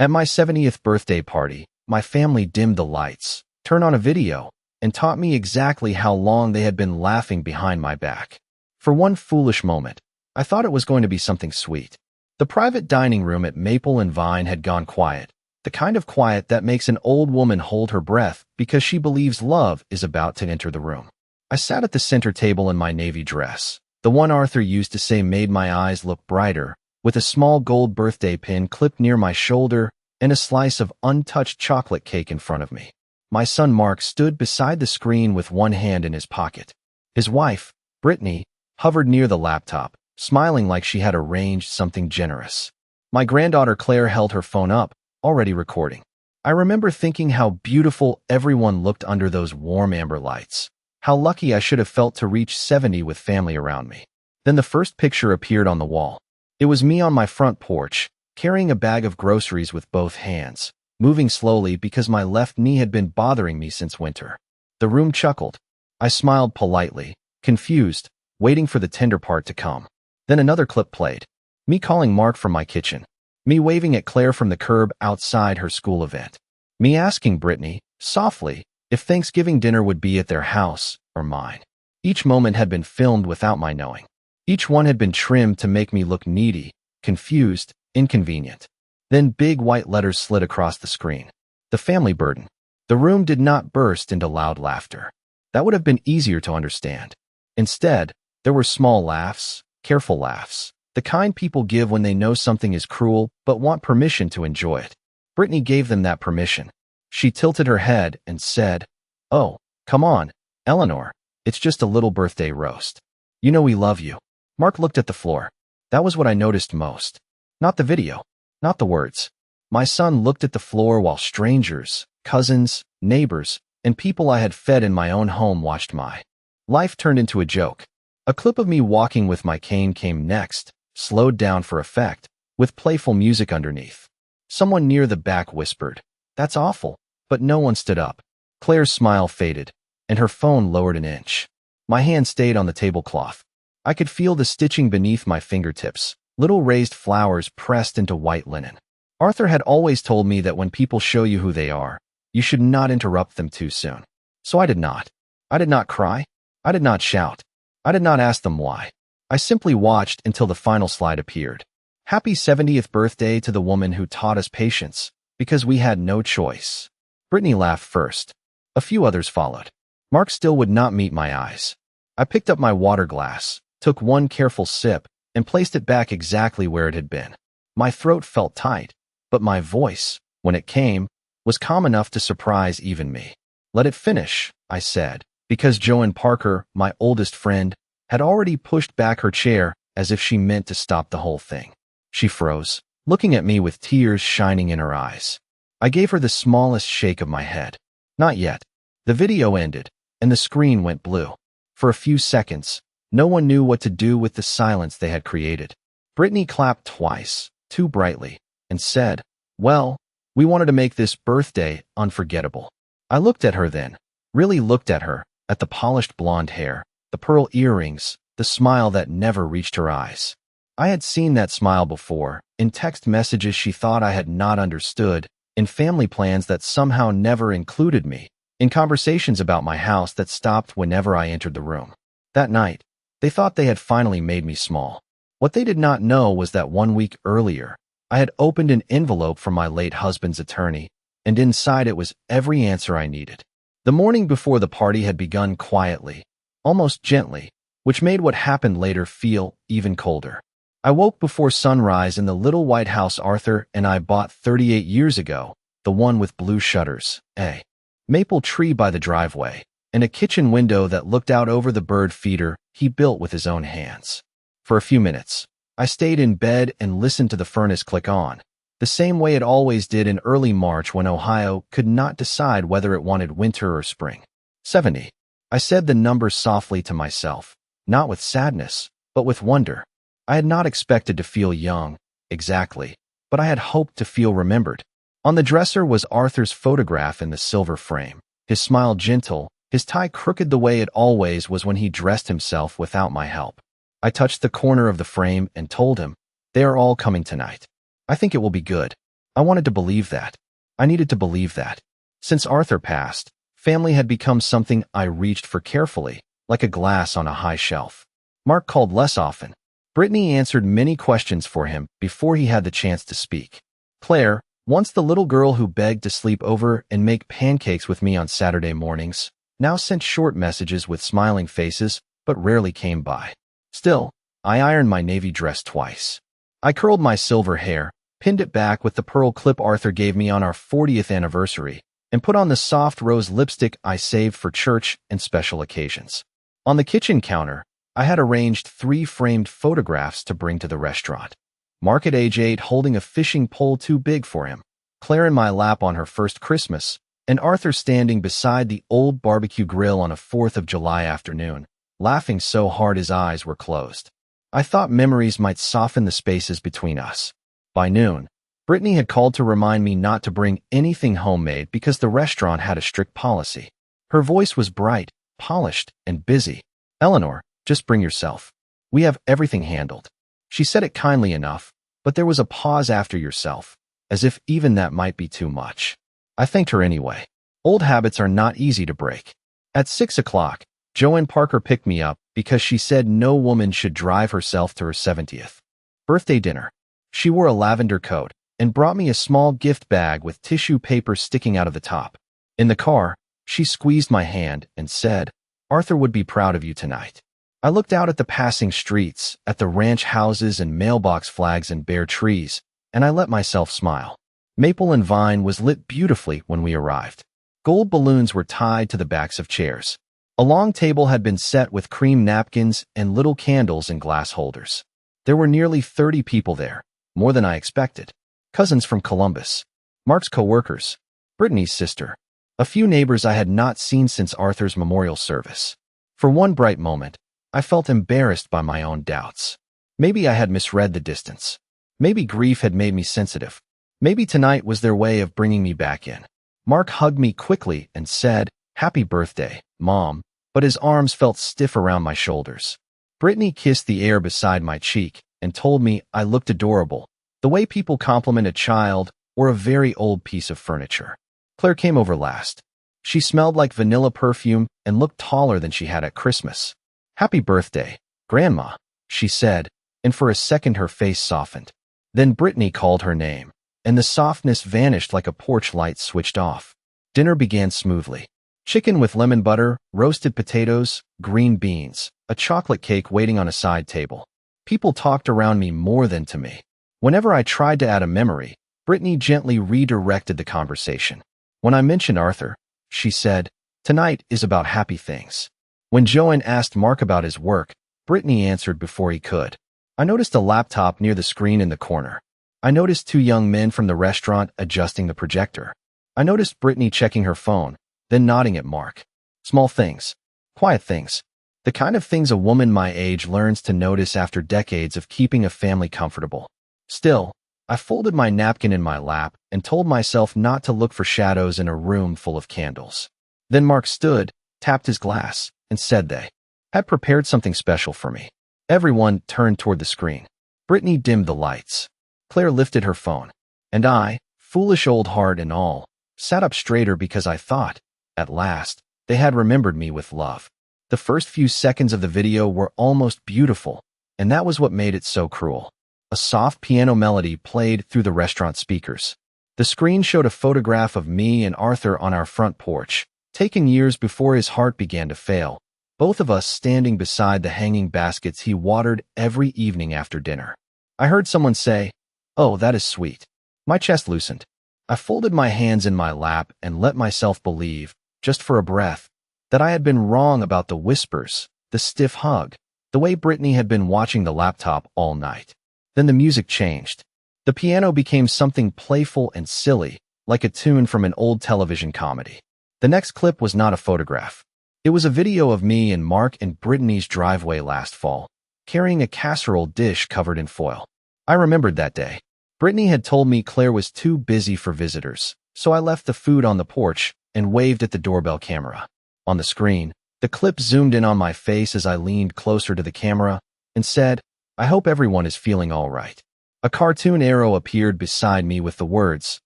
At my 70th birthday party, my family dimmed the lights, turned on a video, and taught me exactly how long they had been laughing behind my back. For one foolish moment, I thought it was going to be something sweet. The private dining room at Maple and Vine had gone quiet, the kind of quiet that makes an old woman hold her breath because she believes love is about to enter the room. I sat at the center table in my navy dress, the one Arthur used to say made my eyes look brighter, with a small gold birthday pin clipped near my shoulder and a slice of untouched chocolate cake in front of me. My son Mark stood beside the screen with one hand in his pocket. His wife, Brittany, hovered near the laptop, smiling like she had arranged something generous. My granddaughter Claire held her phone up, already recording. I remember thinking how beautiful everyone looked under those warm amber lights. How lucky I should have felt to reach 70 with family around me. Then the first picture appeared on the wall. It was me on my front porch, carrying a bag of groceries with both hands, moving slowly because my left knee had been bothering me since winter. The room chuckled. I smiled politely, confused, waiting for the tender part to come. Then another clip played. Me calling Mark from my kitchen. Me waving at Claire from the curb outside her school event. Me asking Brittany, softly, if Thanksgiving dinner would be at their house or mine. Each moment had been filmed without my knowing. Each one had been trimmed to make me look needy, confused, inconvenient. Then big white letters slid across the screen. The family burden. The room did not burst into loud laughter. That would have been easier to understand. Instead, there were small laughs, careful laughs, the kind people give when they know something is cruel but want permission to enjoy it. Brittany gave them that permission. She tilted her head and said, "Oh, come on, Eleanor, it's just a little birthday roast. You know we love you." Mark looked at the floor. That was what I noticed most. Not the video, not the words. My son looked at the floor while strangers, cousins, neighbors, and people I had fed in my own home watched my life turned into a joke. A clip of me walking with my cane came next, slowed down for effect, with playful music underneath. Someone near the back whispered, "That's awful," but no one stood up. Claire's smile faded, and her phone lowered an inch. My hand stayed on the tablecloth. I could feel the stitching beneath my fingertips, little raised flowers pressed into white linen. Arthur had always told me that when people show you who they are, you should not interrupt them too soon. So I did not. I did not cry. I did not shout. I did not ask them why. I simply watched until the final slide appeared. Happy 70th birthday to the woman who taught us patience, because we had no choice. Brittany laughed first. A few others followed. Mark still would not meet my eyes. I picked up my water glass, took one careful sip, and placed it back exactly where it had been. My throat felt tight, but my voice, when it came, was calm enough to surprise even me. "Let it finish," I said, because Joanne Parker, my oldest friend, had already pushed back her chair as if she meant to stop the whole thing. She froze, looking at me with tears shining in her eyes. I gave her the smallest shake of my head. Not yet. The video ended, and the screen went blue. For a few seconds, no one knew what to do with the silence they had created. Brittany clapped twice, too brightly, and said, "Well, we wanted to make this birthday unforgettable." I looked at her then, really looked at her, at the polished blonde hair, the pearl earrings, the smile that never reached her eyes. I had seen that smile before, in text messages she thought I had not understood, in family plans that somehow never included me, in conversations about my house that stopped whenever I entered the room. That night, they thought they had finally made me small. What they did not know was that 1 week earlier, I had opened an envelope from my late husband's attorney, and inside it was every answer I needed. The morning before the party had begun quietly, almost gently, which made what happened later feel even colder. I woke before sunrise in the little white house Arthur and I bought 38 years ago, the one with blue shutters, a maple tree by the driveway, and a kitchen window that looked out over the bird feeder he built with his own hands. For a few minutes, I stayed in bed and listened to the furnace click on, the same way it always did in early March when Ohio could not decide whether it wanted winter or spring. 70. I said the number softly to myself, not with sadness, but with wonder. I had not expected to feel young, exactly, but I had hoped to feel remembered. On the dresser was Arthur's photograph in the silver frame, his smile gentle, his tie crooked the way it always was when he dressed himself without my help. I touched the corner of the frame and told him, "They are all coming tonight. I think it will be good." I wanted to believe that. I needed to believe that. Since Arthur passed, family had become something I reached for carefully, like a glass on a high shelf. Mark called less often. Brittany answered many questions for him before he had the chance to speak. Claire, once the little girl who begged to sleep over and make pancakes with me on Saturday mornings, now sent short messages with smiling faces, but rarely came by. Still, I ironed my navy dress twice. I curled my silver hair, pinned it back with the pearl clip Arthur gave me on our 40th anniversary, and put on the soft rose lipstick I saved for church and special occasions. On the kitchen counter, I had arranged 3 framed photographs to bring to the restaurant. Mark at age 8 holding a fishing pole too big for him, Claire in my lap on her first Christmas, and Arthur standing beside the old barbecue grill on a 4th of July afternoon, laughing so hard his eyes were closed. I thought memories might soften the spaces between us. By noon, Brittany had called to remind me not to bring anything homemade because the restaurant had a strict policy. Her voice was bright, polished, and busy. "Eleanor, just bring yourself. We have everything handled." She said it kindly enough, but there was a pause after yourself, as if even that might be too much. I thanked her anyway. Old habits are not easy to break. At 6 o'clock, Joanne Parker picked me up because she said no woman should drive herself to her 70th birthday dinner. She wore a lavender coat and brought me a small gift bag with tissue paper sticking out of the top. In the car, she squeezed my hand and said, "Arthur would be proud of you tonight." I looked out at the passing streets, at the ranch houses and mailbox flags and bare trees, and I let myself smile. Maple and Vine was lit beautifully when we arrived. Gold balloons were tied to the backs of chairs. A long table had been set with cream napkins and little candles in glass holders. There were nearly 30 people there, more than I expected. Cousins from Columbus, Mark's co-workers, Brittany's sister, a few neighbors I had not seen since Arthur's memorial service. For one bright moment, I felt embarrassed by my own doubts. Maybe I had misread the distance. Maybe grief had made me sensitive. Maybe tonight was their way of bringing me back in. Mark hugged me quickly and said, "Happy birthday, Mom," but his arms felt stiff around my shoulders. Brittany kissed the air beside my cheek and told me I looked adorable, the way people compliment a child or a very old piece of furniture. Claire came over last. She smelled like vanilla perfume and looked taller than she had at Christmas. "Happy birthday, Grandma," she said, and for a second her face softened. Then Brittany called her name, and the softness vanished like a porch light switched off. Dinner began smoothly. Chicken with lemon butter, roasted potatoes, green beans, a chocolate cake waiting on a side table. People talked around me more than to me. Whenever I tried to add a memory, Brittany gently redirected the conversation. When I mentioned Arthur, she said, "Tonight is about happy things." When Joanne asked Mark about his work, Brittany answered before he could. I noticed a laptop near the screen in the corner. I noticed 2 young men from the restaurant adjusting the projector. I noticed Brittany checking her phone, then nodding at Mark. Small things. Quiet things. The kind of things a woman my age learns to notice after decades of keeping a family comfortable. Still, I folded my napkin in my lap and told myself not to look for shadows in a room full of candles. Then Mark stood, tapped his glass, and said they had prepared something special for me. Everyone turned toward the screen. Brittany dimmed the lights. Claire lifted her phone. And I, foolish old heart and all, sat up straighter because I thought, at last, they had remembered me with love. The first few seconds of the video were almost beautiful, and that was what made it so cruel. A soft piano melody played through the restaurant speakers. The screen showed a photograph of me and Arthur on our front porch, taken years before his heart began to fail, both of us standing beside the hanging baskets he watered every evening after dinner. I heard someone say, "Oh, that is sweet." My chest loosened. I folded my hands in my lap and let myself believe, just for a breath, that I had been wrong about the whispers, the stiff hug, the way Brittany had been watching the laptop all night. Then the music changed. The piano became something playful and silly, like a tune from an old television comedy. The next clip was not a photograph. It was a video of me and Mark in Brittany's driveway last fall, carrying a casserole dish covered in foil. I remembered that day. Brittany had told me Claire was too busy for visitors, so I left the food on the porch and waved at the doorbell camera. On the screen, the clip zoomed in on my face as I leaned closer to the camera and said, "I hope everyone is feeling all right." A cartoon arrow appeared beside me with the words,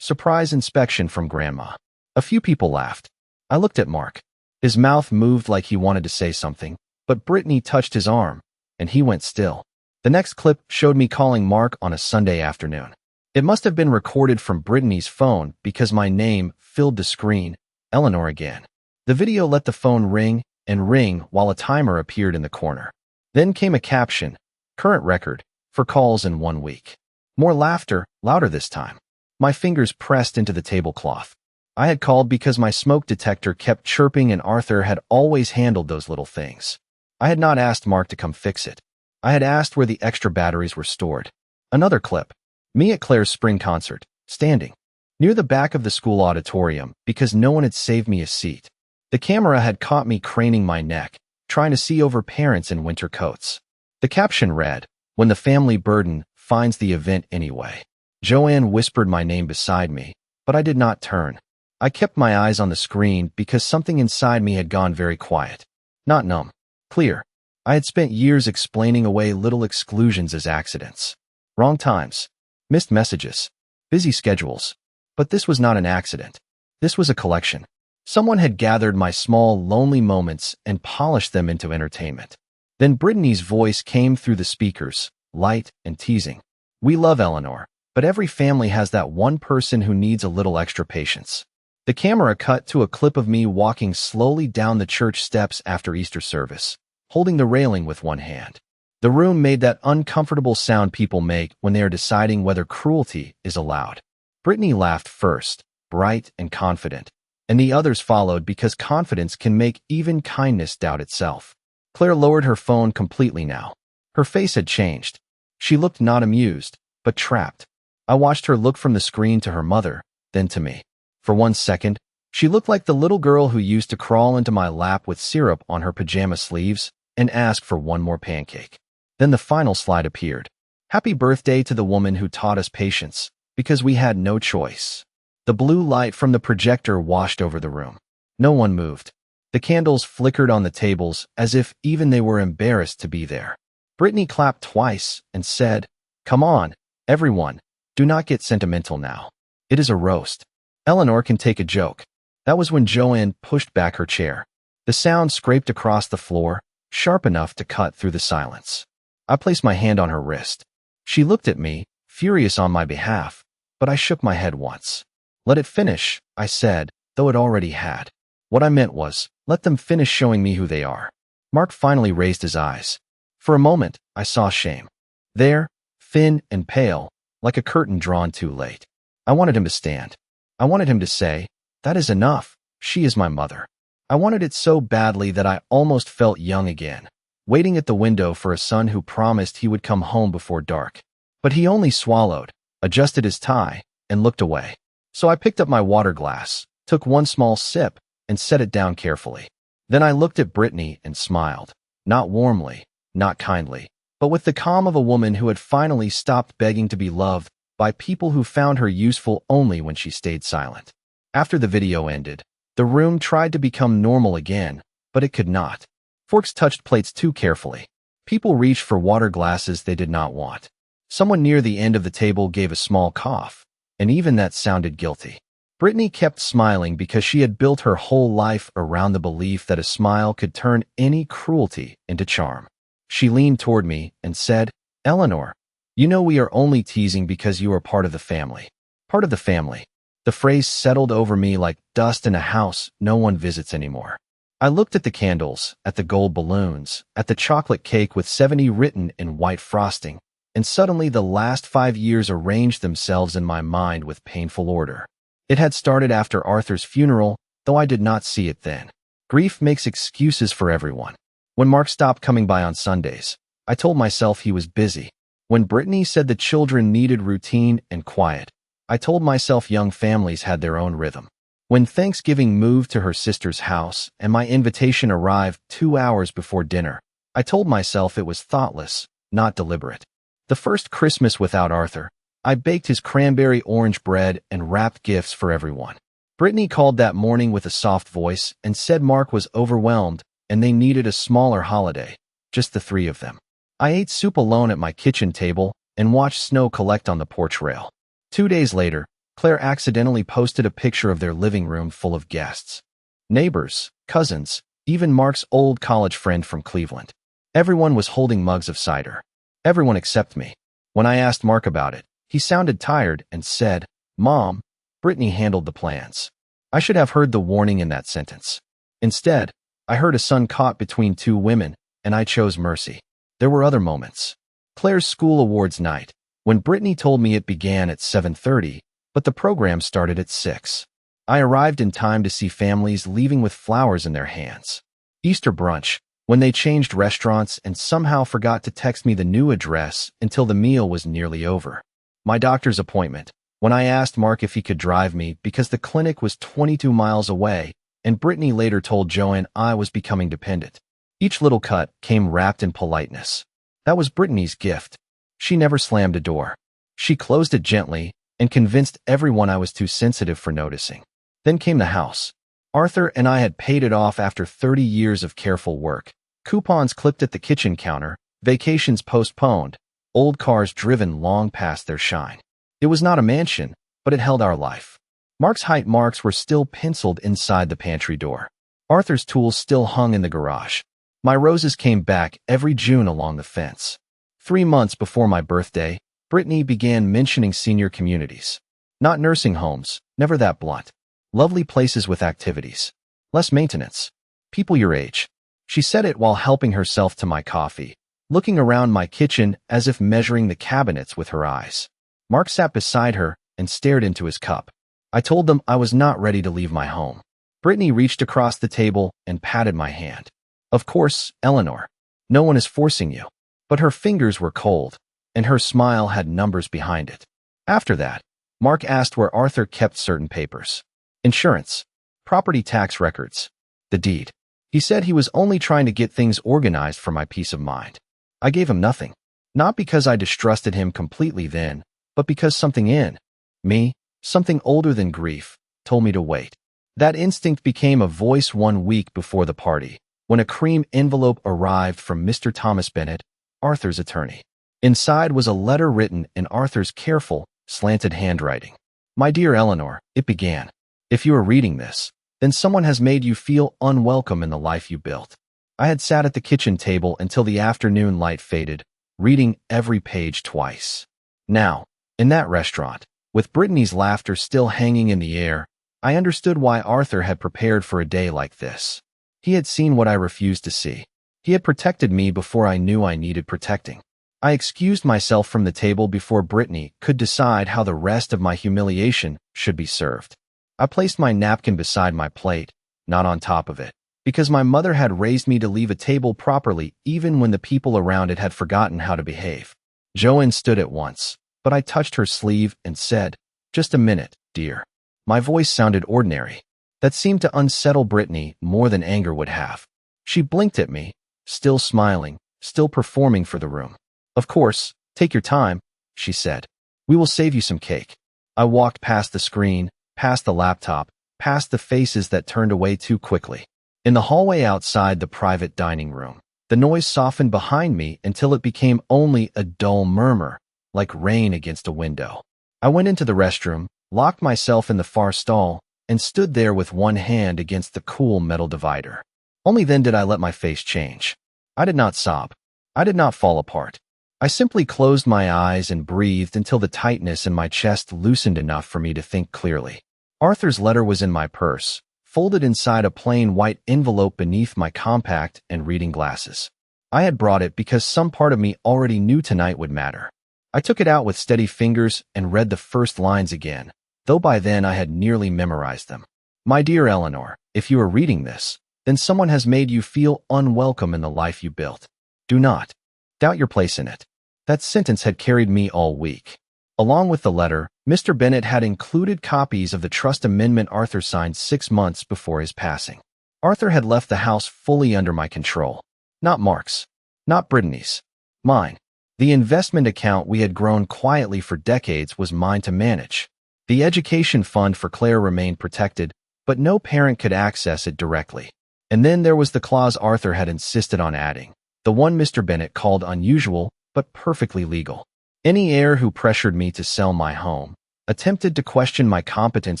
"Surprise inspection from Grandma." A few people laughed. I looked at Mark. His mouth moved like he wanted to say something, but Brittany touched his arm, and he went still. The next clip showed me calling Mark on a Sunday afternoon. It must have been recorded from Brittany's phone because my name filled the screen, Eleanor again. The video let the phone ring and ring while a timer appeared in the corner. Then came a caption, "Current record for calls in 1 week." More laughter, louder this time. My fingers pressed into the tablecloth. I had called because my smoke detector kept chirping and Arthur had always handled those little things. I had not asked Mark to come fix it. I had asked where the extra batteries were stored. Another clip. Me at Claire's spring concert, standing near the back of the school auditorium because no one had saved me a seat. The camera had caught me craning my neck, trying to see over parents in winter coats. The caption read, "When the family burden finds the event anyway." Joanne whispered my name beside me, but I did not turn. I kept my eyes on the screen because something inside me had gone very quiet. Not numb. Clear. I had spent years explaining away little exclusions as accidents. Wrong times. Missed messages. Busy schedules. But this was not an accident. This was a collection. Someone had gathered my small, lonely moments and polished them into entertainment. Then Brittany's voice came through the speakers, light and teasing. "We love Eleanor, but every family has that one person who needs a little extra patience." The camera cut to a clip of me walking slowly down the church steps after Easter service, holding the railing with one hand. The room made that uncomfortable sound people make when they are deciding whether cruelty is allowed. Brittany laughed first, bright and confident, and the others followed because confidence can make even kindness doubt itself. Claire lowered her phone completely now. Her face had changed. She looked not amused, but trapped. I watched her look from the screen to her mother, then to me. For 1 second, she looked like the little girl who used to crawl into my lap with syrup on her pajama sleeves and ask for one more pancake. Then the final slide appeared. "Happy birthday to the woman who taught us patience, because we had no choice." The blue light from the projector washed over the room. No one moved. The candles flickered on the tables as if even they were embarrassed to be there. Brittany clapped twice and said, "Come on, everyone, do not get sentimental now. It is a roast. Eleanor can take a joke." That was when Joanne pushed back her chair. The sound scraped across the floor, sharp enough to cut through the silence. I placed my hand on her wrist. She looked at me, furious on my behalf, but I shook my head once. "Let it finish," I said, though it already had. What I meant was, let them finish showing me who they are. Mark finally raised his eyes. For a moment, I saw shame. There, thin and pale, like a curtain drawn too late. I wanted him to stand. I wanted him to say, "That is enough. She is my mother." I wanted it so badly that I almost felt young again, waiting at the window for a son who promised he would come home before dark. But he only swallowed, adjusted his tie, and looked away. So I picked up my water glass, took one small sip, and set it down carefully. Then I looked at Brittany and smiled, not warmly, not kindly, but with the calm of a woman who had finally stopped begging to be loved by people who found her useful only when she stayed silent. After the video ended, the room tried to become normal again, but it could not. Forks touched plates too carefully. People reached for water glasses they did not want. Someone near the end of the table gave a small cough, and even that sounded guilty. Brittany kept smiling because she had built her whole life around the belief that a smile could turn any cruelty into charm. She leaned toward me and said, "Eleanor, you know we are only teasing because you are part of the family." Part of the family. The phrase settled over me like dust in a house no one visits anymore. I looked at the candles, at the gold balloons, at the chocolate cake with 70 written in white frosting, and suddenly the last 5 years arranged themselves in my mind with painful order. It had started after Arthur's funeral, though I did not see it then. Grief makes excuses for everyone. When Mark stopped coming by on Sundays, I told myself he was busy. When Brittany said the children needed routine and quiet, I told myself young families had their own rhythm. When Thanksgiving moved to her sister's house and my invitation arrived 2 hours before dinner, I told myself it was thoughtless, not deliberate. The first Christmas without Arthur, I baked his cranberry orange bread and wrapped gifts for everyone. Brittany called that morning with a soft voice and said Mark was overwhelmed and they needed a smaller holiday, just the 3 of them. I ate soup alone at my kitchen table, and watched snow collect on the porch rail. 2 days later, Claire accidentally posted a picture of their living room full of guests. Neighbors, cousins, even Mark's old college friend from Cleveland. Everyone was holding mugs of cider. Everyone except me. When I asked Mark about it, he sounded tired and said, "Mom, Brittany handled the plans." I should have heard the warning in that sentence. Instead, I heard a son caught between two women, and I chose mercy. There were other moments. Claire's school awards night, when Brittany told me it began at 7:30, but the program started at 6. I arrived in time to see families leaving with flowers in their hands. Easter brunch, when they changed restaurants and somehow forgot to text me the new address until the meal was nearly over. My doctor's appointment, when I asked Mark if he could drive me because the clinic was 22 miles away, and Brittany later told Joanne I was becoming dependent. Each little cut came wrapped in politeness. That was Brittany's gift. She never slammed a door. She closed it gently and convinced everyone I was too sensitive for noticing. Then came the house. Arthur and I had paid it off after 30 years of careful work. Coupons clipped at the kitchen counter, vacations postponed, old cars driven long past their shine. It was not a mansion, but it held our life. Mark's height marks were still penciled inside the pantry door. Arthur's tools still hung in the garage. My roses came back every June along the fence. 3 months before my birthday, Brittany began mentioning senior communities. Not nursing homes, never that blunt. Lovely places with activities. Less maintenance. People your age. She said it while helping herself to my coffee, looking around my kitchen as if measuring the cabinets with her eyes. Mark sat beside her and stared into his cup. I told them I was not ready to leave my home. Brittany reached across the table and patted my hand. "Of course, Eleanor. No one is forcing you." But her fingers were cold, and her smile had numbers behind it. After that, Mark asked where Arthur kept certain papers. Insurance, property tax records, the deed. He said he was only trying to get things organized for my peace of mind. I gave him nothing. Not because I distrusted him completely then, but because something in me, something older than grief, told me to wait. That instinct became a voice 1 week before the party, when a cream envelope arrived from Mr. Thomas Bennett, Arthur's attorney. Inside was a letter written in Arthur's careful, slanted handwriting. "My dear Eleanor," it began. "If you are reading this, then someone has made you feel unwelcome in the life you built." I had sat at the kitchen table until the afternoon light faded, reading every page twice. Now, in that restaurant, with Brittany's laughter still hanging in the air, I understood why Arthur had prepared for a day like this. He had seen what I refused to see. He had protected me before I knew I needed protecting. I excused myself from the table before Brittany could decide how the rest of my humiliation should be served. I placed my napkin beside my plate, not on top of it, because my mother had raised me to leave a table properly even when the people around it had forgotten how to behave. Joanne stood at once, but I touched her sleeve and said, "Just a minute, dear." My voice sounded ordinary. That seemed to unsettle Brittany more than anger would have. She blinked at me, still smiling, still performing for the room. "Of course, take your time," she said. "We will save you some cake." I walked past the screen, past the laptop, past the faces that turned away too quickly. In the hallway outside the private dining room, the noise softened behind me until it became only a dull murmur, like rain against a window. I went into the restroom, locked myself in the far stall, and stood there with one hand against the cool metal divider. Only then did I let my face change. I did not sob. I did not fall apart. I simply closed my eyes and breathed until the tightness in my chest loosened enough for me to think clearly. Arthur's letter was in my purse, folded inside a plain white envelope beneath my compact and reading glasses. I had brought it because some part of me already knew tonight would matter. I took it out with steady fingers and read the first lines again, though by then I had nearly memorized them. "My dear Eleanor, if you are reading this, then someone has made you feel unwelcome in the life you built. Do not doubt your place in it." That sentence had carried me all week. Along with the letter, Mr. Bennett had included copies of the trust amendment Arthur signed 6 months before his passing. Arthur had left the house fully under my control. Not Mark's. Not Brittany's. Mine. The investment account we had grown quietly for decades was mine to manage. The education fund for Claire remained protected, but no parent could access it directly. And then there was the clause Arthur had insisted on adding, the one Mr. Bennett called unusual, but perfectly legal. Any heir who pressured me to sell my home, attempted to question my competence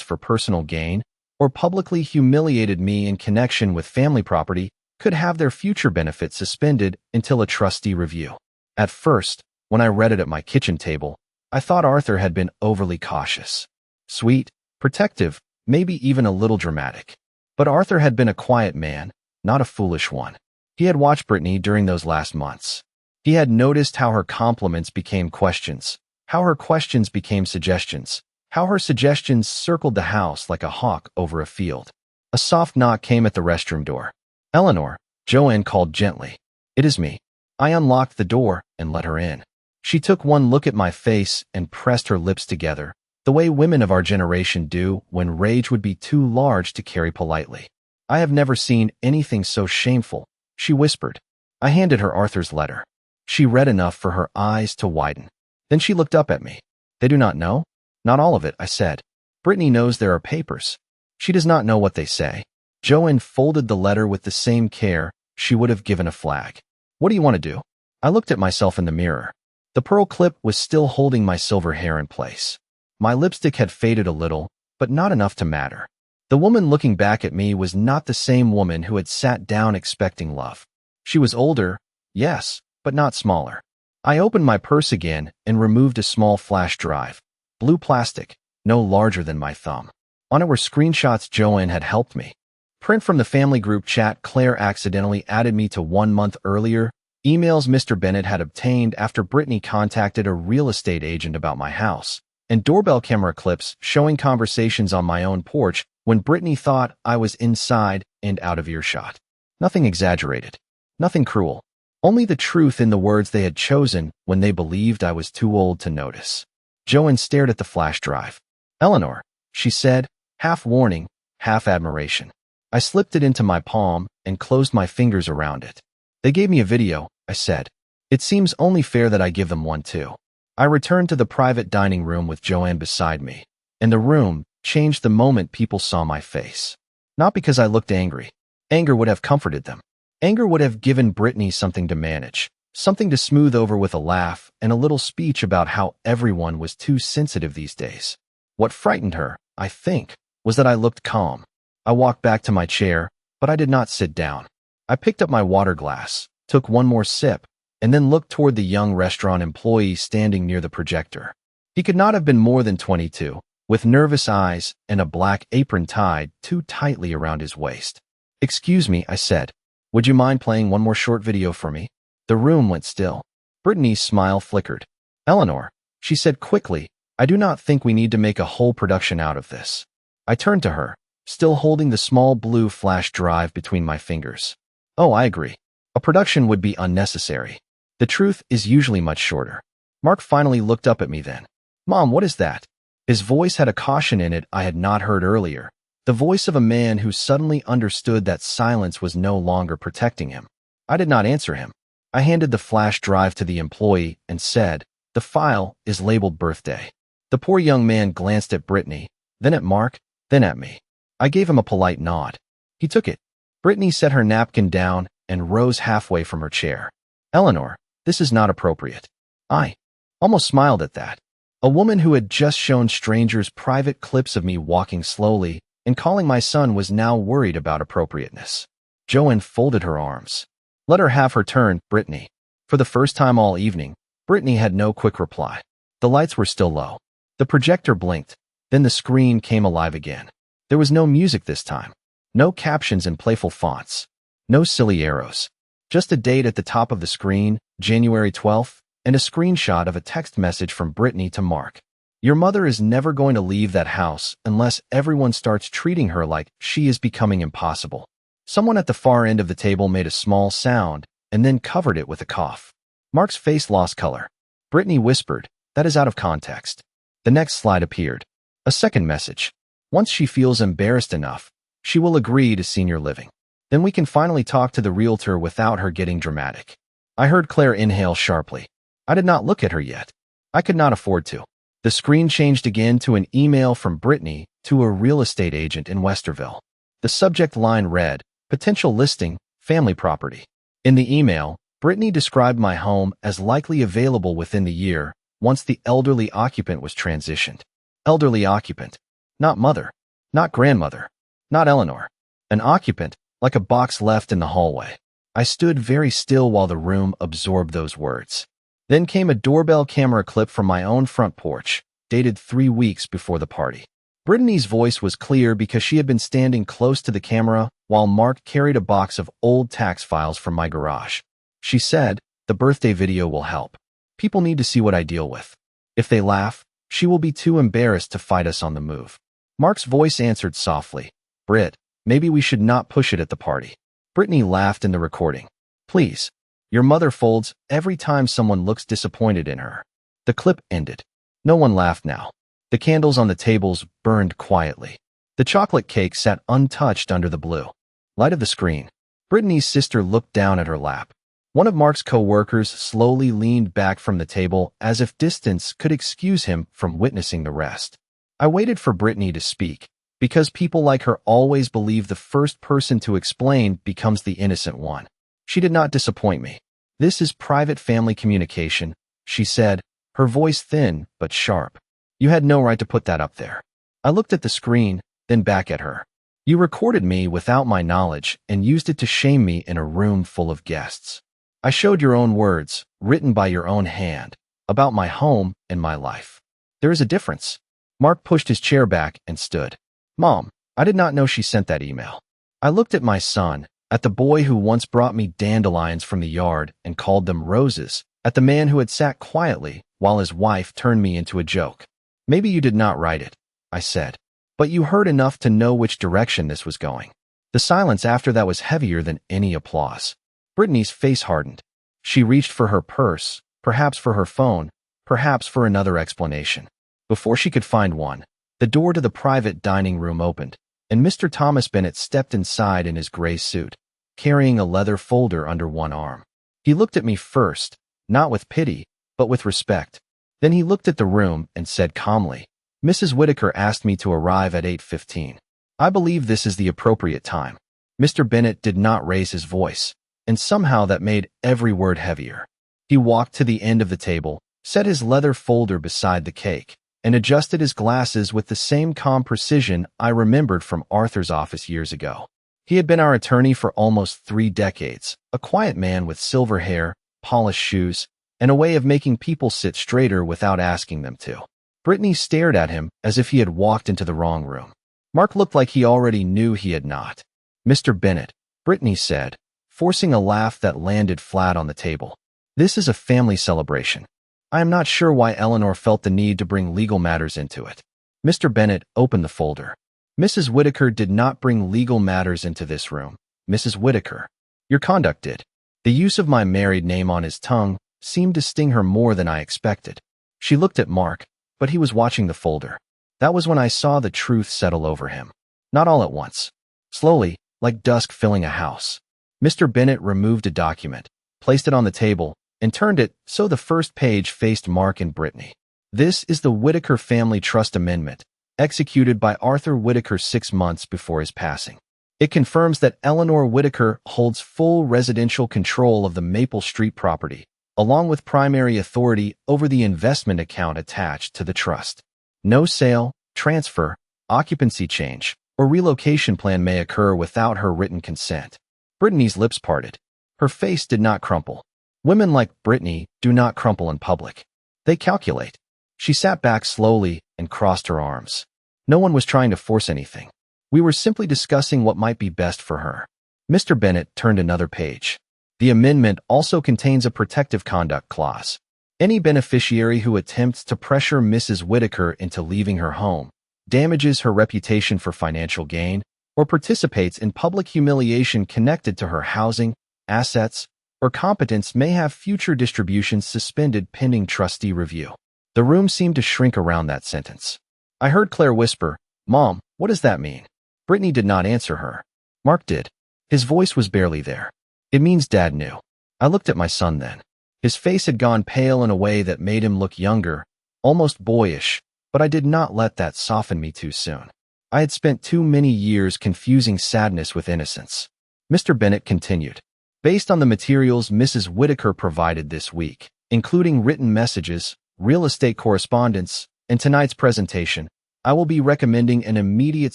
for personal gain, or publicly humiliated me in connection with family property could have their future benefits suspended until a trustee review. At first, when I read it at my kitchen table, I thought Arthur had been overly cautious. Sweet, protective, maybe even a little dramatic. But Arthur had been a quiet man, not a foolish one. He had watched Brittany during those last months. He had noticed how her compliments became questions, how her questions became suggestions, how her suggestions circled the house like a hawk over a field. A soft knock came at the restroom door. "Eleanor," Joanne called gently. "It is me." I unlocked the door and let her in. She took one look at my face and pressed her lips together, the way women of our generation do when rage would be too large to carry politely. "I have never seen anything so shameful," she whispered. I handed her Arthur's letter. She read enough for her eyes to widen. Then she looked up at me. "They do not know?" "Not all of it," I said. "Brittany knows there are papers. She does not know what they say." Joanne folded the letter with the same care she would have given a flag. "What do you want to do?" I looked at myself in the mirror. The pearl clip was still holding my silver hair in place. My lipstick had faded a little, but not enough to matter. The woman looking back at me was not the same woman who had sat down expecting love. She was older, yes, but not smaller. I opened my purse again and removed a small flash drive. Blue plastic, no larger than my thumb. On it were screenshots Joanne had helped me print from the family group chat Claire accidentally added me to 1 month earlier, emails Mr. Bennett had obtained after Brittany contacted a real estate agent about my house, and doorbell camera clips showing conversations on my own porch when Brittany thought I was inside and out of earshot. Nothing exaggerated. Nothing cruel. Only the truth in the words they had chosen when they believed I was too old to notice. Joanne stared at the flash drive. "Eleanor," she said, half warning, half admiration. I slipped it into my palm and closed my fingers around it. "They gave me a video," I said. "It seems only fair that I give them one too." I returned to the private dining room with Joanne beside me, and the room changed the moment people saw my face. Not because I looked angry. Anger would have comforted them. Anger would have given Brittany something to manage, something to smooth over with a laugh and a little speech about how everyone was too sensitive these days. What frightened her, I think, was that I looked calm. I walked back to my chair, but I did not sit down. I picked up my water glass, took one more sip, and then looked toward the young restaurant employee standing near the projector. He could not have been more than 22, with nervous eyes and a black apron tied too tightly around his waist. "Excuse me," I said. "Would you mind playing one more short video for me?" The room went still. Brittany's smile flickered. "Eleanor," she said quickly, "I do not think we need to make a whole production out of this." I turned to her, still holding the small blue flash drive between my fingers. "Oh, I agree. A production would be unnecessary. The truth is usually much shorter." Mark finally looked up at me then. "Mom, what is that?" His voice had a caution in it I had not heard earlier, the voice of a man who suddenly understood that silence was no longer protecting him. I did not answer him. I handed the flash drive to the employee and said, "The file is labeled birthday." The poor young man glanced at Brittany, then at Mark, then at me. I gave him a polite nod. He took it. Brittany set her napkin down and rose halfway from her chair. "Eleanor, this is not appropriate." I almost smiled at that. A woman who had just shown strangers private clips of me walking slowly and calling my son was now worried about appropriateness. Joanne folded her arms. "Let her have her turn, Brittany." For the first time all evening, Brittany had no quick reply. The lights were still low. The projector blinked, then the screen came alive again. There was no music this time. No captions in playful fonts. No silly arrows. Just a date at the top of the screen, January 12th, and a screenshot of a text message from Brittany to Mark. "Your mother is never going to leave that house unless everyone starts treating her like she is becoming impossible." Someone at the far end of the table made a small sound and then covered it with a cough. Mark's face lost color. Brittany whispered, "That is out of context." The next slide appeared. A second message. "Once she feels embarrassed enough, she will agree to senior living. Then we can finally talk to the realtor without her getting dramatic." I heard Claire inhale sharply. I did not look at her yet. I could not afford to. The screen changed again to an email from Brittany to a real estate agent in Westerville. The subject line read, "Potential listing, family property." In the email, Brittany described my home as likely available within the year, once the elderly occupant was transitioned. Elderly occupant. Not mother. Not grandmother. Not Eleanor. An occupant, like a box left in the hallway. I stood very still while the room absorbed those words. Then came a doorbell camera clip from my own front porch, dated 3 weeks before the party. Brittany's voice was clear because she had been standing close to the camera while Mark carried a box of old tax files from my garage. She said, "The birthday video will help. People need to see what I deal with. If they laugh, she will be too embarrassed to fight us on the move." Mark's voice answered softly, "Britt, maybe we should not push it at the party." Brittany laughed in the recording. "Please. Your mother folds every time someone looks disappointed in her." The clip ended. No one laughed now. The candles on the tables burned quietly. The chocolate cake sat untouched under the blue light of the screen. Brittany's sister looked down at her lap. One of Mark's co-workers slowly leaned back from the table as if distance could excuse him from witnessing the rest. I waited for Brittany to speak, because people like her always believe the first person to explain becomes the innocent one. She did not disappoint me. "This is private family communication," she said, her voice thin but sharp. "You had no right to put that up there." I looked at the screen, then back at her. "You recorded me without my knowledge and used it to shame me in a room full of guests. I showed your own words, written by your own hand, about my home and my life. There is a difference." Mark pushed his chair back and stood. "Mom, I did not know she sent that email." I looked at my son, at the boy who once brought me dandelions from the yard and called them roses, at the man who had sat quietly while his wife turned me into a joke. "Maybe you did not write it," I said, "but you heard enough to know which direction this was going." The silence after that was heavier than any applause. Brittany's face hardened. She reached for her purse, perhaps for her phone, perhaps for another explanation. Before she could find one, the door to the private dining room opened, and Mr. Thomas Bennett stepped inside in his gray suit, carrying a leather folder under one arm. He looked at me first, not with pity, but with respect. Then he looked at the room and said calmly, "Mrs. Whitaker asked me to arrive at 8:15. I believe this is the appropriate time." Mr. Bennett did not raise his voice, and somehow that made every word heavier. He walked to the end of the table, set his leather folder beside the cake, and adjusted his glasses with the same calm precision I remembered from Arthur's office years ago. He had been our attorney for almost 3 decades, a quiet man with silver hair, polished shoes, and a way of making people sit straighter without asking them to. Brittany stared at him as if he had walked into the wrong room. Mark looked like he already knew he had not. "Mr. Bennett," Brittany said, forcing a laugh that landed flat on the table. "This is a family celebration. I am not sure why Eleanor felt the need to bring legal matters into it." Mr. Bennett opened the folder. "Mrs. Whitaker did not bring legal matters into this room. Mrs. Whitaker. Your conduct did." The use of my married name on his tongue seemed to sting her more than I expected. She looked at Mark, but he was watching the folder. That was when I saw the truth settle over him. Not all at once. Slowly, like dusk filling a house. Mr. Bennett removed a document, placed it on the table, and turned it so the first page faced Mark and Brittany. "This is the Whitaker Family Trust Amendment, executed by Arthur Whitaker 6 months before his passing. It confirms that Eleanor Whitaker holds full residential control of the Maple Street property, along with primary authority over the investment account attached to the trust. No sale, transfer, occupancy change, or relocation plan may occur without her written consent." Brittany's lips parted. Her face did not crumple. Women like Brittany do not crumple in public. They calculate. She sat back slowly and crossed her arms. No one was trying to force anything. We were simply discussing what might be best for her. Mr. Bennett turned another page. "The amendment also contains a protective conduct clause. Any beneficiary who attempts to pressure Mrs. Whitaker into leaving her home, damages her reputation for financial gain, or participates in public humiliation connected to her housing, assets, or competence may have future distributions suspended pending trustee review." The room seemed to shrink around that sentence. I heard Claire whisper, "Mom, what does that mean?" Brittany did not answer her. Mark did. His voice was barely there. "It means Dad knew." I looked at my son then. His face had gone pale in a way that made him look younger, almost boyish, but I did not let that soften me too soon. I had spent too many years confusing sadness with innocence. Mr. Bennett continued. "Based on the materials Mrs. Whitaker provided this week, including written messages, real estate correspondence. In tonight's presentation, I will be recommending an immediate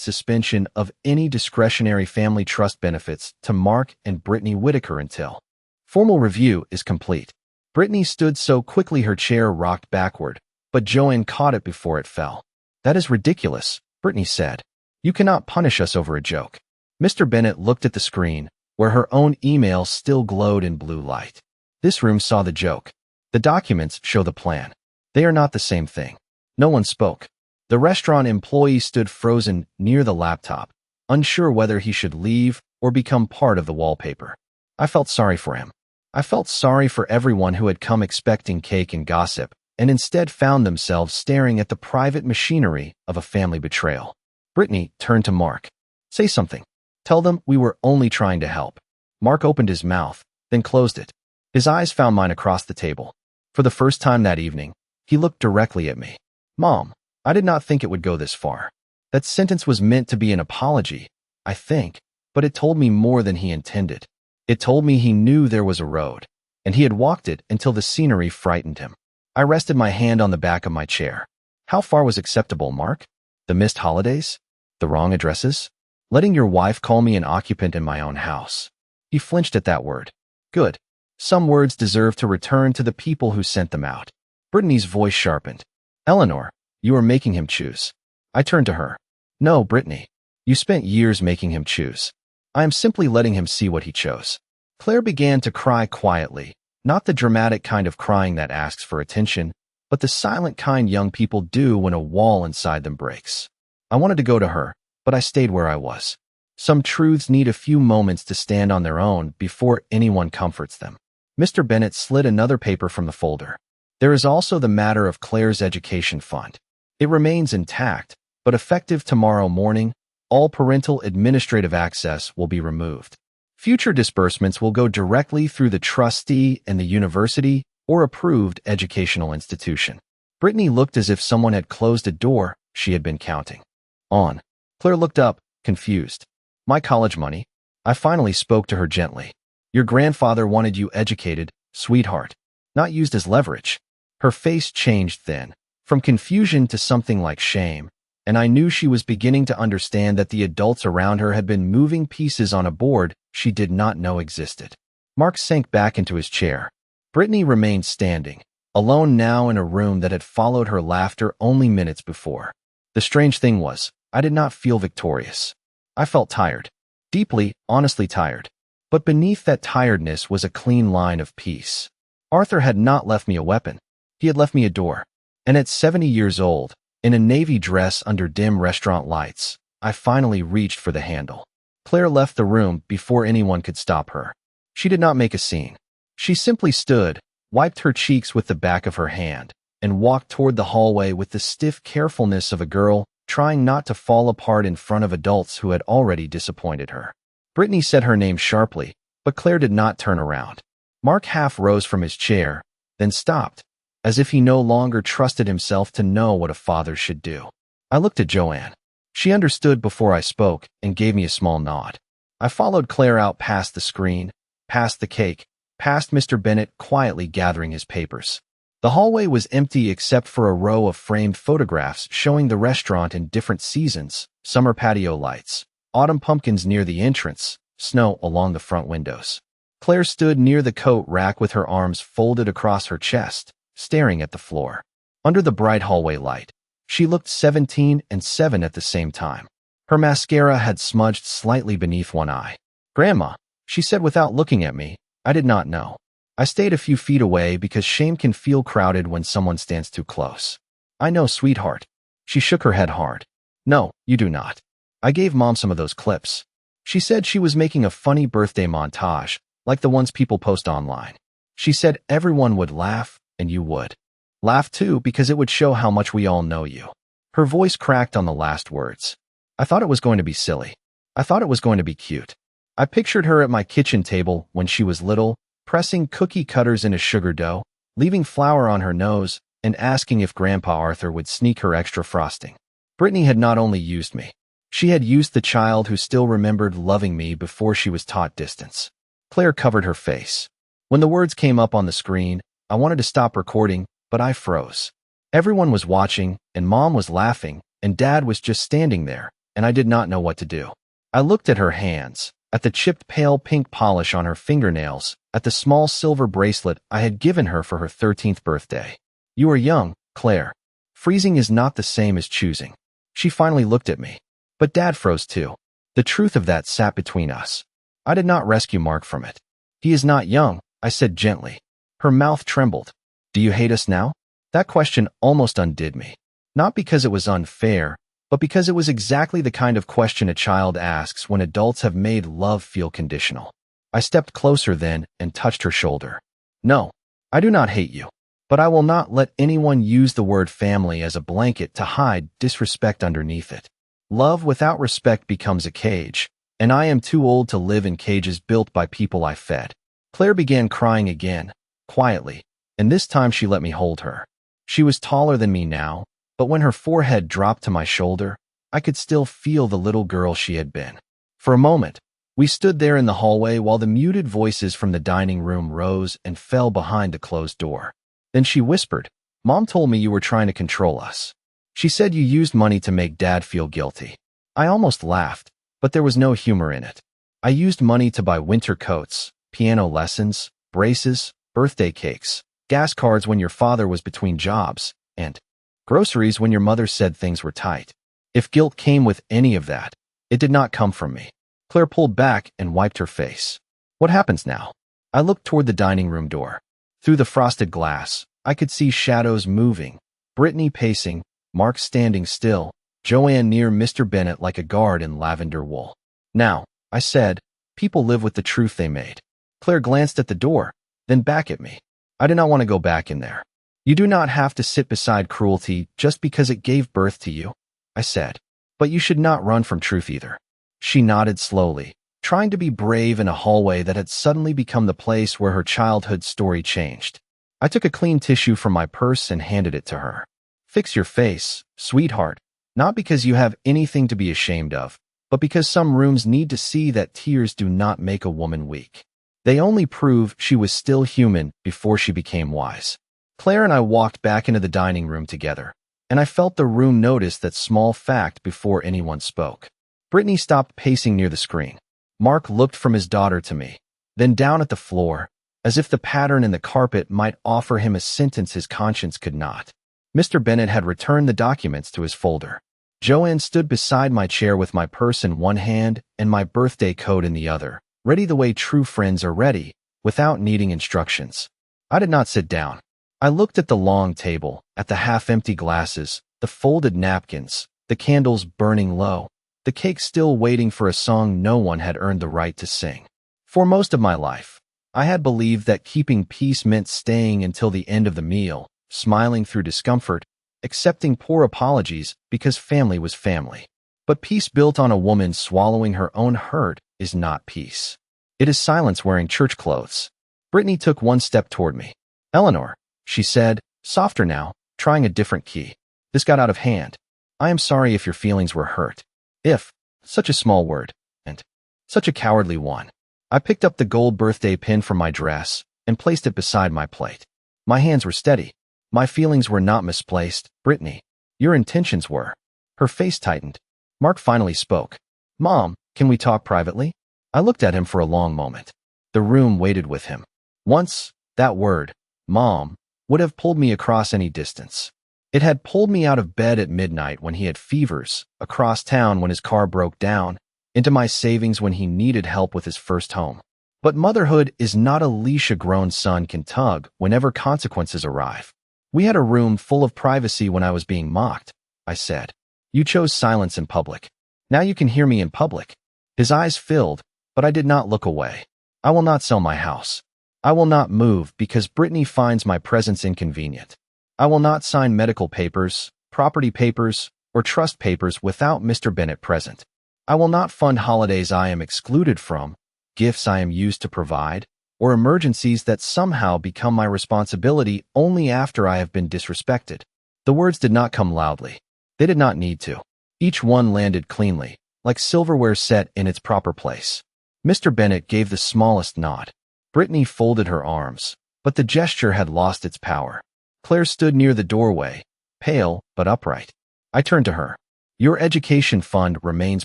suspension of any discretionary family trust benefits to Mark and Brittany Whitaker until formal review is complete. Brittany stood so quickly her chair rocked backward, but Joanne caught it before it fell. "That is ridiculous," Brittany said. "You cannot punish us over a joke." Mr. Bennett looked at the screen, where her own email still glowed in blue light. This room saw the joke. The documents show the plan. They are not the same thing. No one spoke. The restaurant employee stood frozen near the laptop, unsure whether he should leave or become part of the wallpaper. I felt sorry for him. I felt sorry for everyone who had come expecting cake and gossip, and instead found themselves staring at the private machinery of a family betrayal. Brittany turned to Mark. "Say something. Tell them we were only trying to help." Mark opened his mouth, then closed it. His eyes found mine across the table. For the first time that evening, he looked directly at me. "Mom, I did not think it would go this far." That sentence was meant to be an apology, I think, but it told me more than he intended. It told me he knew there was a road, and he had walked it until the scenery frightened him. I rested my hand on the back of my chair. How far was acceptable, Mark? The missed holidays? The wrong addresses? Letting your wife call me an occupant in my own house? He flinched at that word. Good. Some words deserve to return to the people who sent them out. Brittany's voice sharpened. "Eleanor, you are making him choose." I turned to her. "No, Brittany. You spent years making him choose. I am simply letting him see what he chose." Claire began to cry quietly, not the dramatic kind of crying that asks for attention, but the silent kind young people do when a wall inside them breaks. I wanted to go to her, but I stayed where I was. Some truths need a few moments to stand on their own before anyone comforts them. Mr. Bennett slid another paper from the folder. There is also the matter of Claire's education fund. It remains intact, but effective tomorrow morning, all parental administrative access will be removed. Future disbursements will go directly through the trustee and the university or approved educational institution. Brittany looked as if someone had closed a door she had been counting on. Claire looked up, confused. "My college money?" I finally spoke to her gently. "Your grandfather wanted you educated, sweetheart, not used as leverage." Her face changed then, from confusion to something like shame, and I knew she was beginning to understand that the adults around her had been moving pieces on a board she did not know existed. Mark sank back into his chair. Brittany remained standing, alone now in a room that had followed her laughter only minutes before. The strange thing was, I did not feel victorious. I felt tired. Deeply, honestly tired. But beneath that tiredness was a clean line of peace. Arthur had not left me a weapon. He had left me a door. And at 70 years old, in a navy dress under dim restaurant lights, I finally reached for the handle. Claire left the room before anyone could stop her. She did not make a scene. She simply stood, wiped her cheeks with the back of her hand, and walked toward the hallway with the stiff carefulness of a girl trying not to fall apart in front of adults who had already disappointed her. Brittany said her name sharply, but Claire did not turn around. Mark half rose from his chair, then stopped, as if he no longer trusted himself to know what a father should do. I looked at Joanne. She understood before I spoke and gave me a small nod. I followed Claire out past the screen, past the cake, past Mr. Bennett quietly gathering his papers. The hallway was empty except for a row of framed photographs showing the restaurant in different seasons, summer patio lights, autumn pumpkins near the entrance, snow along the front windows. Claire stood near the coat rack with her arms folded across her chest, staring at the floor. Under the bright hallway light, she looked 17 and 7 at the same time. Her mascara had smudged slightly beneath one eye. "Grandma," she said without looking at me. I did not know. I stayed a few feet away because shame can feel crowded when someone stands too close. "I know, sweetheart." She shook her head hard. "No, you do not. I gave Mom some of those clips." She said she was making a funny birthday montage, like the ones people post online. She said everyone would laugh, and you would. Laugh too, because it would show how much we all know you. Her voice cracked on the last words. I thought it was going to be silly. I thought it was going to be cute. I pictured her at my kitchen table when she was little, pressing cookie cutters into sugar dough, leaving flour on her nose, and asking if Grandpa Arthur would sneak her extra frosting. Brittany had not only used me. She had used the child who still remembered loving me before she was taught distance. Claire covered her face. When the words came up on the screen, I wanted to stop recording, but I froze. Everyone was watching, and Mom was laughing, and Dad was just standing there, and I did not know what to do. I looked at her hands, at the chipped pale pink polish on her fingernails, at the small silver bracelet I had given her for her 13th birthday. You are young, Claire. Freezing is not the same as choosing. She finally looked at me. But Dad froze too. The truth of that sat between us. I did not rescue Mark from it. He is not young, I said gently. Her mouth trembled. Do you hate us now? That question almost undid me. Not because it was unfair, but because it was exactly the kind of question a child asks when adults have made love feel conditional. I stepped closer then and touched her shoulder. No, I do not hate you, but I will not let anyone use the word family as a blanket to hide disrespect underneath it. Love without respect becomes a cage, and I am too old to live in cages built by people I fed. Claire began crying again, quietly, and this time she let me hold her. She was taller than me now, but when her forehead dropped to my shoulder, I could still feel the little girl she had been. For a moment, we stood there in the hallway while the muted voices from the dining room rose and fell behind the closed door. Then she whispered, Mom told me you were trying to control us. She said you used money to make Dad feel guilty. I almost laughed, but there was no humor in it. I used money to buy winter coats, piano lessons, braces, birthday cakes, gas cards when your father was between jobs, and groceries when your mother said things were tight. If guilt came with any of that, it did not come from me. Claire pulled back and wiped her face. What happens now? I looked toward the dining room door. Through the frosted glass, I could see shadows moving, Brittany pacing, Mark standing still, Joanne near Mr. Bennet like a guard in lavender wool. Now, I said, people live with the truth they made. Claire glanced at the door, then back at me. I did not want to go back in there. You do not have to sit beside cruelty just because it gave birth to you, I said. But you should not run from truth either. She nodded slowly, trying to be brave in a hallway that had suddenly become the place where her childhood story changed. I took a clean tissue from my purse and handed it to her. Fix your face, sweetheart, not because you have anything to be ashamed of, but because some rooms need to see that tears do not make a woman weak. They only prove she was still human before she became wise. Claire and I walked back into the dining room together, and I felt the room notice that small fact before anyone spoke. Brittany stopped pacing near the screen. Mark looked from his daughter to me, then down at the floor, as if the pattern in the carpet might offer him a sentence his conscience could not. Mr. Bennet had returned the documents to his folder. Joanne stood beside my chair with my purse in one hand and my birthday code in the other, ready the way true friends are ready, without needing instructions. I did not sit down. I looked at the long table, at the half-empty glasses, the folded napkins, the candles burning low, the cake still waiting for a song no one had earned the right to sing. For most of my life, I had believed that keeping peace meant staying until the end of the meal, smiling through discomfort, accepting poor apologies because family was family. But peace built on a woman swallowing her own hurt is not peace. It is silence wearing church clothes. Brittany took one step toward me. Eleanor, she said, softer now, trying a different key. This got out of hand. I am sorry if your feelings were hurt. If, such a small word, and such a cowardly one. I picked up the gold birthday pin from my dress and placed it beside my plate. My hands were steady. My feelings were not misplaced. Brittany, your intentions were. Her face tightened. Mark finally spoke. Mom, can we talk privately? I looked at him for a long moment. The room waited with him. Once, that word, Mom, would have pulled me across any distance. It had pulled me out of bed at midnight when he had fevers, across town when his car broke down, into my savings when he needed help with his first home. But motherhood is not a leash a grown son can tug whenever consequences arrive. We had a room full of privacy when I was being mocked, I said. You chose silence in public. Now you can hear me in public. His eyes filled, but I did not look away. I will not sell my house. I will not move because Brittany finds my presence inconvenient. I will not sign medical papers, property papers, or trust papers without Mr. Bennet present. I will not fund holidays I am excluded from, gifts I am used to provide, or emergencies that somehow become my responsibility only after I have been disrespected. The words did not come loudly. They did not need to. Each one landed cleanly, like silverware set in its proper place. Mr. Bennet gave the smallest nod. Brittany folded her arms, but the gesture had lost its power. Claire stood near the doorway, pale but upright. I turned to her. Your education fund remains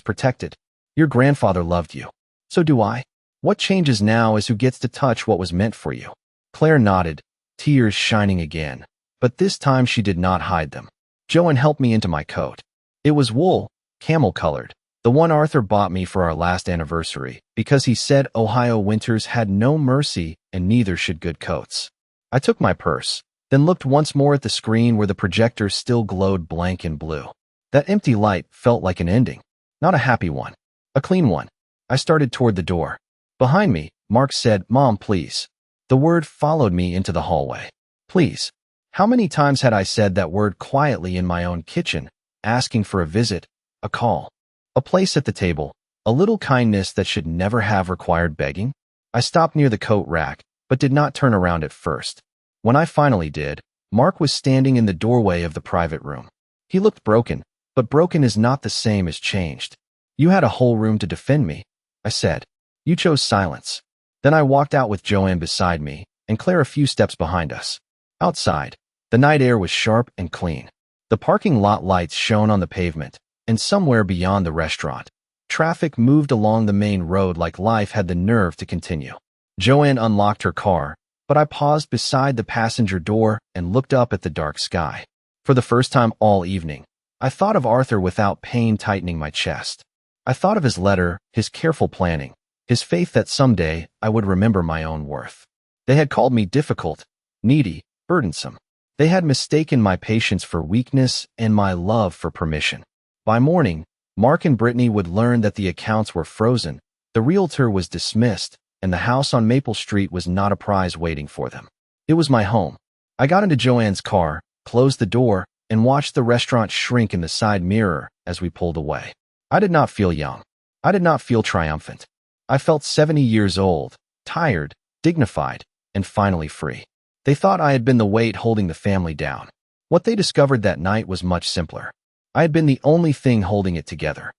protected. Your grandfather loved you. So do I. What changes now is who gets to touch what was meant for you. Claire nodded, tears shining again, but this time she did not hide them. Joanne helped me into my coat. It was wool, camel-colored, the one Arthur bought me for our last anniversary, because he said Ohio winters had no mercy and neither should good coats. I took my purse, then looked once more at the screen where the projector still glowed blank and blue. That empty light felt like an ending. Not a happy one. A clean one. I started toward the door. Behind me, Mark said, "Mom, please." The word followed me into the hallway. Please. How many times had I said that word quietly in my own kitchen, asking for a visit, a call, a place at the table, a little kindness that should never have required begging? I stopped near the coat rack, but did not turn around at first. When I finally did, Mark was standing in the doorway of the private room. He looked broken, but broken is not the same as changed. You had a whole room to defend me, I said. You chose silence. Then I walked out with Joanne beside me, and Claire a few steps behind us. Outside, the night air was sharp and clean. The parking lot lights shone on the pavement, and somewhere beyond the restaurant, traffic moved along the main road like life had the nerve to continue. Joanne unlocked her car, but I paused beside the passenger door and looked up at the dark sky. For the first time all evening, I thought of Arthur without pain tightening my chest. I thought of his letter, his careful planning, his faith that someday I would remember my own worth. They had called me difficult, needy, burdensome. They had mistaken my patience for weakness and my love for permission. By morning, Mark and Brittany would learn that the accounts were frozen, the realtor was dismissed, and the house on Maple Street was not a prize waiting for them. It was my home. I got into Joanne's car, closed the door, and watched the restaurant shrink in the side mirror as we pulled away. I did not feel young. I did not feel triumphant. I felt 70 years old, tired, dignified, and finally free. They thought I had been the weight holding the family down. What they discovered that night was much simpler. I had been the only thing holding it together.